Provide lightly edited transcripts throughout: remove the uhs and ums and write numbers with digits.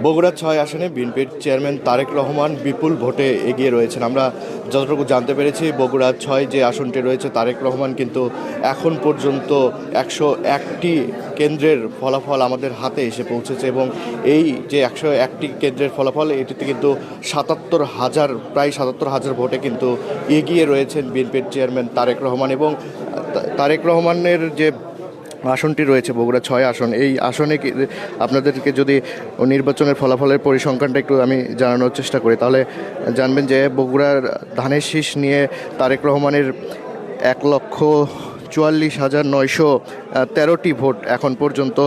বগুড়া ৬ আসনে বিএনপির চেয়ারম্যান তারেক রহমান বিপুল ভোটে এগিয়ে রয়েছেন। আমরা যতটুকু জানতে পেরেছি, বগুড়া ৬ যে আসনটি রয়েছে, তারেক রহমান কিন্তু এখন পর্যন্ত ১০১টি কেন্দ্রের ফলাফল আমাদের হাতে এসে পৌঁছেছে এবং এই যে ১০১টি কেন্দ্রের ফলাফল, এটিতে কিন্তু প্রায় ৭৭,০০০ ভোটে কিন্তু এগিয়ে রয়েছেন বিএনপির চেয়ারম্যান তারেক রহমান। এবং তারেক রহমানের যে আসনটি রয়েছে বগুড়া ৬ আসন, এই আসনে আপনাদেরকে যদি নির্বাচনের ফলাফলের পরিসংখ্যানটা একটু আমি জানানোর চেষ্টা করি, তাহলে জানবেন যে বগুড়ার ধানের শীষ নিয়ে তারেক রহমানের ১,৪৪,৯১৩টি ভোট এখন পর্যন্ত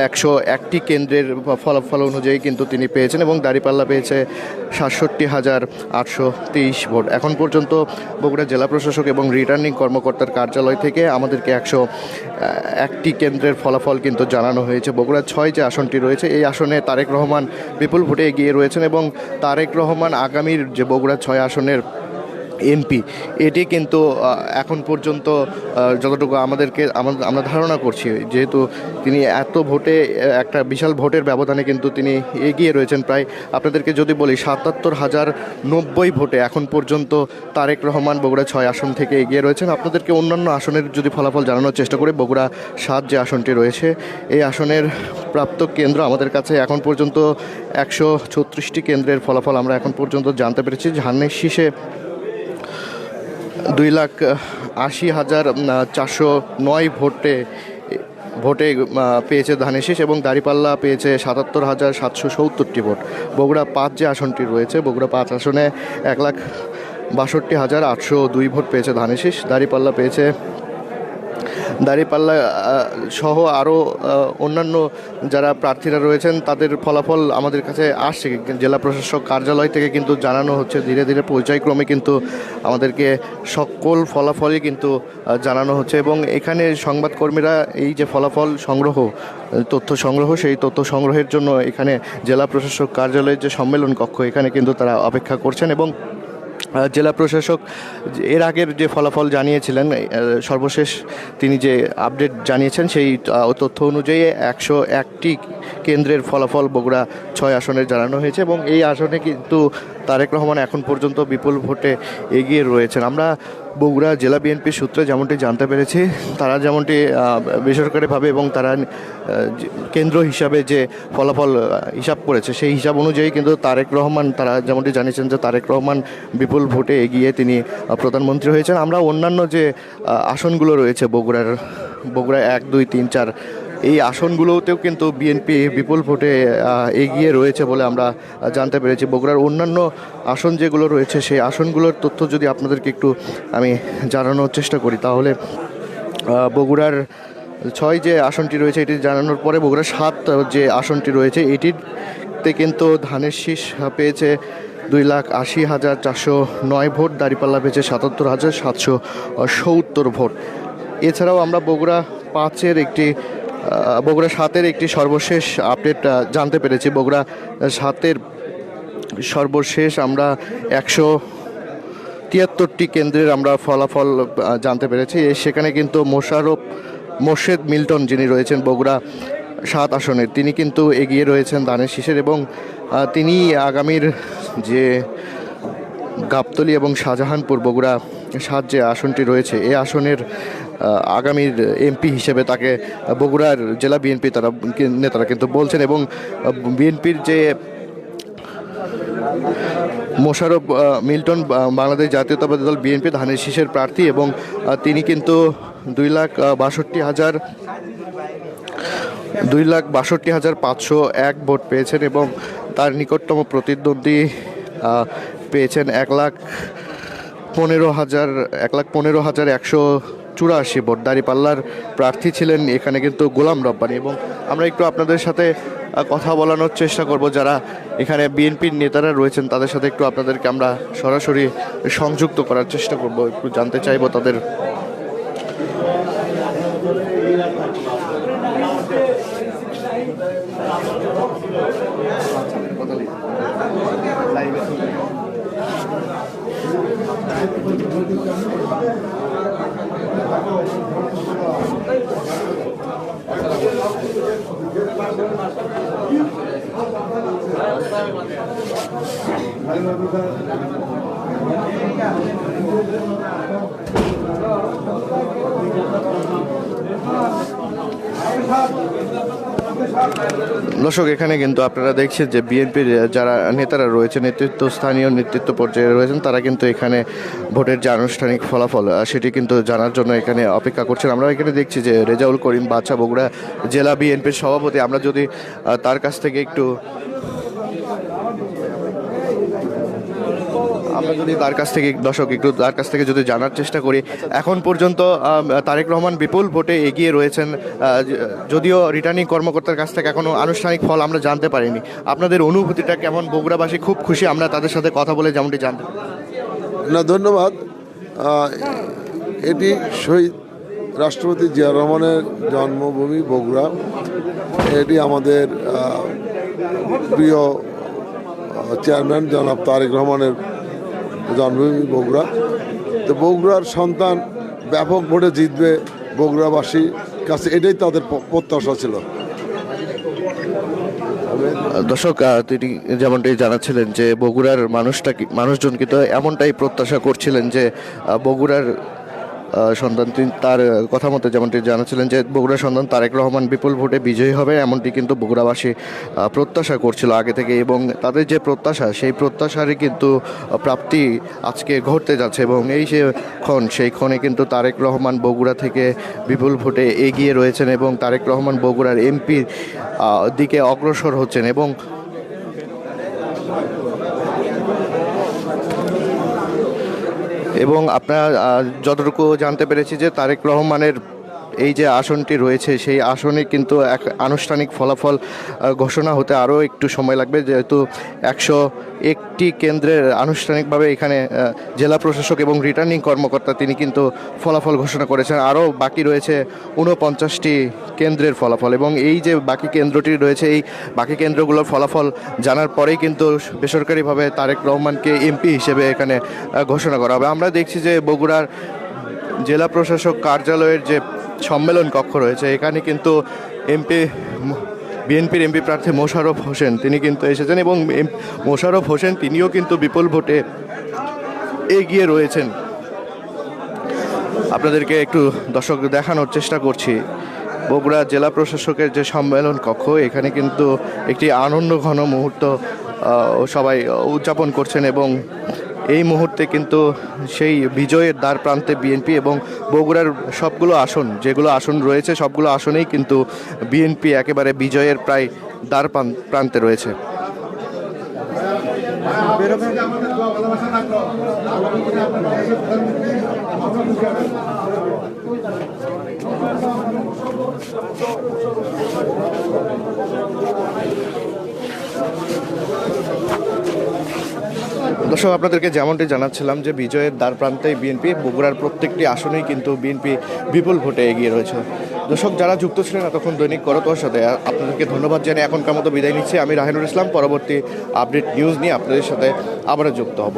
১০১টি কেন্দ্রের ফলাফল অনুযায়ী কিন্তু তিনি পেয়েছেন এবং দাঁড়িপাল্লা পেয়েছে ৬৭,৮২৩ ভোট। এখন পর্যন্ত বগুড়া জেলা প্রশাসক এবং রিটার্নিং কর্মকর্তার কার্যালয় থেকে আমাদেরকে ১০১টি কেন্দ্রের ফলাফল কিন্তু জানানো হয়েছে। বগুড়া ৬ যে আসনটি রয়েছে, এই আসনে তারেক রহমান বিপুল ভোটে এগিয়ে রয়েছেন এবং তারেক রহমান আগামীর যে বগুড়া ৬ আসনের এমপি, এটি কিন্তু এখন পর্যন্ত যতটুকু আমরা ধারণা করছি, যেহেতু তিনি এত ভোটে একটা বিশাল ভোটের ব্যবধানে কিন্তু তিনি এগিয়ে রয়েছেন। প্রায় আপনাদেরকে যদি বলি ৭৭,০৯০ ভোটে এখন পর্যন্ত তারেক রহমান বগুড়া ৬ আসন থেকে এগিয়ে রয়েছেন। আপনাদেরকে অন্যান্য আসনের যদি ফলাফল জানানোর চেষ্টা করি, বগুড়া ৭ যে আসনটি রয়েছে, এই আসনের প্রাপ্ত কেন্দ্র আমাদের কাছে এখন পর্যন্ত ১৩৬টি কেন্দ্রের ফলাফল আমরা এখন পর্যন্ত জানতে পেরেছি। ধানের শীষে ২,৮০,৪০৯ ভোটে পেয়েছে ধানের শীষ এবং দাঁড়িপাল্লা পেয়েছে ৭৭,৭৭০টি ভোট। বগুড়া ৫ যে আসনটি রয়েছে, বগুড়া ৫ আসনে ১,৬২,৮০২ ভোট পেয়েছে ধানের শীষ। দাঁড়িপাল্লা সহ আরও অন্যান্য যারা প্রার্থীরা রয়েছেন, তাদের ফলাফল আমাদের কাছে আসছে জেলা প্রশাসক কার্যালয় থেকে কিন্তু জানানো হচ্ছে। ধীরে ধীরে পর্যায়ক্রমে কিন্তু আমাদেরকে সকল ফলাফলই কিন্তু জানানো হচ্ছে এবং এখানে সংবাদকর্মীরা এই যে ফলাফল তথ্য সংগ্রহ, সেই তথ্য সংগ্রহের জন্য এখানে জেলা প্রশাসক কার্যালয়ের যে সম্মেলন কক্ষ, এখানে কিন্তু তারা অপেক্ষা করছেন এবং জেলা প্রশাসক এর আগের যে ফলাফল জানিয়েছিলেন, সর্বশেষ তিনি যে আপডেট জানিয়েছেন, সেই তথ্য অনুযায়ী ১০১টি কেন্দ্রের ফলাফল বগুড়া ৬ আসনে জানানো হয়েছে এবং এই আসনে কিন্তু তারেক রহমান এখন পর্যন্ত বিপুল ভোটে এগিয়ে রয়েছেন। আমরা বগুড়া জেলা বিএনপির সূত্রে যেমনটি জানতে পেরেছি, তারা যেমনটি বেসরকারিভাবে এবং তারা কেন্দ্র হিসাবে যে ফলাফল হিসাব করেছে, সেই হিসাব অনুযায়ী কিন্তু তারা যেমনটি জানিয়েছেন যে তারেক রহমান বিপুল ভোটে এগিয়ে তিনি প্রধানমন্ত্রী হয়েছেন। আমরা অন্যান্য যে আসনগুলো রয়েছে বগুড়া ১, ২, ৩, ৪, এই আসনগুলোতেও কিন্তু বিএনপি বিপুল ভোটে এগিয়ে রয়েছে বলে আমরা জানতে পেরেছি। বগুড়ার অন্যান্য আসন যেগুলো রয়েছে, সেই আসনগুলোর তথ্য যদি আপনাদেরকে একটু আমি জানানোর চেষ্টা করি, তাহলে বগুড়ার ৬ যে আসনটি রয়েছে এটি জানানোর পরে বগুড়া ৭ যে আসনটি রয়েছে, এটিতে কিন্তু ধানের শীষ পেয়েছে ২,৮০,৪০৯ ভোট, দাঁড়িপাল্লা পেয়েছে ৭৭,৭৭০ ভোট। এছাড়াও আমরা বগুড়া ৭-এর একটি সর্বশেষ আপডেট জানতে পেরেছি। বগুড়া 7-এর সর্বশেষ আমরা ১৭৩টি কেন্দ্রের আমরা ফলাফল জানতে পেরেছি। সেখানে কিন্তু মোর্শেদ মিল্টন, যিনি রয়েছেন বগুড়া 7 আসনের, তিনি কিন্তু এগিয়ে রয়েছেন ধানের শীষের এবং তিনি আগামীর যে গাবতলী এবং শাহজাহানপুর বগুড়া 7 যে আসনটি রয়েছে, এই আসনের আগামীর এমপি হিসেবে তাকে বগুড়ার জেলা বিএনপি নেতারা কিন্তু বলছেন এবং বিএনপির যে মোশাররফ মিল্টন বাংলাদেশ জাতীয়তাবাদী দল বিএনপি ধানের শীষের প্রার্থী এবং তিনি কিন্তু 2,62,501 ভোট পেয়েছেন এবং তার নিকটতম প্রতিদ্বন্দ্বী পেয়েছেন 1,15,184 ভোট। দাঁড়িপাল্লার প্রার্থী ছিলেন এখানে কিন্তু গোলাম রব্বানী এবং আমরা একটু আপনাদের সাথে কথা বলানোর চেষ্টা করব, যারা এখানে বিএনপির নেতারা রয়েছেন তাদের সাথে একটু আপনাদেরকে আমরা সরাসরি সংযুক্ত করার চেষ্টা করব, একটু জানতে চাইব তাদের। দর্শক, এখানে কিন্তু আপনারা দেখছেন যে বিএনপির যারা নেতারা রয়েছে, স্থানীয় নেতৃত্ব পর্যায়ে রয়েছেন, তারা কিন্তু এখানে ভোটের যে আনুষ্ঠানিক ফলাফল সেটি কিন্তু জানার জন্য এখানে অপেক্ষা করছেন। আমরা এখানে দেখছি যে রেজাউল করিম বাদশা, বগুড়া জেলা বিএনপির সভাপতি। আমরা যদি তার কাছ থেকে একটু দর্শক একটু তার কাছ থেকে যদি জানার চেষ্টা করি, এখন পর্যন্ত তারেক রহমান বিপুল ভোটে এগিয়ে রয়েছেন, যদিও রিটার্নিং কর্মকর্তার কাছ থেকে এখনো আনুষ্ঠানিক ফল আমরা জানতে পারিনি। আপনাদের অনুভূতিটা কেমন? বগুড়াবাসী খুব খুশি, আমরা তাদের সাথে কথা বলে যেমনটি জানতে না। ধন্যবাদ। এটি শহীদ রাষ্ট্রপতি জিয়া রহমানের জন্মভূমি বগুড়া। এটি আমাদের প্রিয় চেয়ারম্যান জনাব তারেক রহমানের জন্মভূমি বগুড়া। তো বগুড়ার সন্তান ব্যাপক ভোটে জিতবে, বগুড়াবাসীর কাছে এটাই তাদের প্রত্যাশা ছিল। দর্শক, তিনি যেমনটি জানাচ্ছিলেন যে বগুড়ার মানুষজন কিন্তু এমনটাই প্রত্যাশা করছিলেন যে বগুড়ার সন্তান, তিনি তার কথা মতো যেমনটি জানাচ্ছিলেন যে বগুড়ার সন্তান তারেক রহমান বিপুল ভোটে বিজয়ী হবে, এমনটি কিন্তু বগুড়াবাসী প্রত্যাশা করছিল আগে থেকে, এবং তাদের যে প্রত্যাশা সেই প্রত্যাশারই কিন্তু প্রাপ্তি আজকে ঘটতে যাচ্ছে। এবং সেই ক্ষণে কিন্তু তারেক রহমান বগুড়া থেকে বিপুল ভোটে এগিয়ে রয়েছেন এবং তারেক রহমান বগুড়ার এমপির দিকে অগ্রসর হচ্ছেন। এবং আপনারা যতটুকু জানতে পেরেছি যে তারেক রহমানের এই যে আসনটি রয়েছে সেই আসনে কিন্তু এক আনুষ্ঠানিক ফলাফল ঘোষণা হতে আরও একটু সময় লাগবে, যেহেতু 101টি কেন্দ্রের আনুষ্ঠানিকভাবে এখানে জেলা প্রশাসক এবং রিটার্নিং কর্মকর্তা তিনি কিন্তু ফলাফল ঘোষণা করেছেন। আরও বাকি রয়েছে 49টি কেন্দ্রের ফলাফল, এবং এই যে বাকি কেন্দ্রটি রয়েছে এই বাকি কেন্দ্রগুলোর ফলাফল জানার পরেই কিন্তু বেসরকারিভাবে তারেক রহমানকে এমপি হিসেবে এখানে ঘোষণা করা হবে। আমরা দেখছি যে বগুড়ার জেলা প্রশাসক কার্যালয়ের যে সম্মেলন কক্ষ রয়েছে, এখানে কিন্তু বিএনপির এমপি প্রার্থী মোশাররফ হোসেন তিনি কিন্তু এসেছেন, এবং মোশাররফ হোসেন তিনিও কিন্তু বিপুল ভোটে এগিয়ে রয়েছেন। আপনাদেরকে একটু দর্শক দেখানোর চেষ্টা করছি বগুড়া জেলা প্রশাসকের যে সম্মেলন কক্ষ, এখানে কিন্তু একটি আনন্দঘন মুহূর্ত সবাই উদযাপন করছেন, এবং এই মুহূর্তে কিন্তু সেই বিজয়ের দ্বার প্রান্তে বিএনপি, এবং বগুড়ার সবগুলো আসন যেগুলো আসন রয়েছে সবগুলো আসনেই কিন্তু বিএনপি একেবারে বিজয়ের প্রায় দ্বার প্রান্তে রয়েছে। দর্শক, আপনাদেরকে যেমনটি জানাচ্ছিলাম যে বিজয়ের দ্বার প্রান্তেই বিএনপি, বগুড়ার প্রত্যেকটি আসনেই কিন্তু বিএনপি বিপুল ভোটে এগিয়ে রয়েছে। দর্শক, যারা যুক্ত ছিলেন এতক্ষণ দৈনিক করতোয়ার সাথে, আপনাদেরকে ধন্যবাদ জানিয়ে এখনকার মতো বিদায় নিচ্ছি। আমি রাহিনুল ইসলাম। পরবর্তী আপডেট নিউজ নিয়ে আপনাদের সাথে আবারও যুক্ত হব।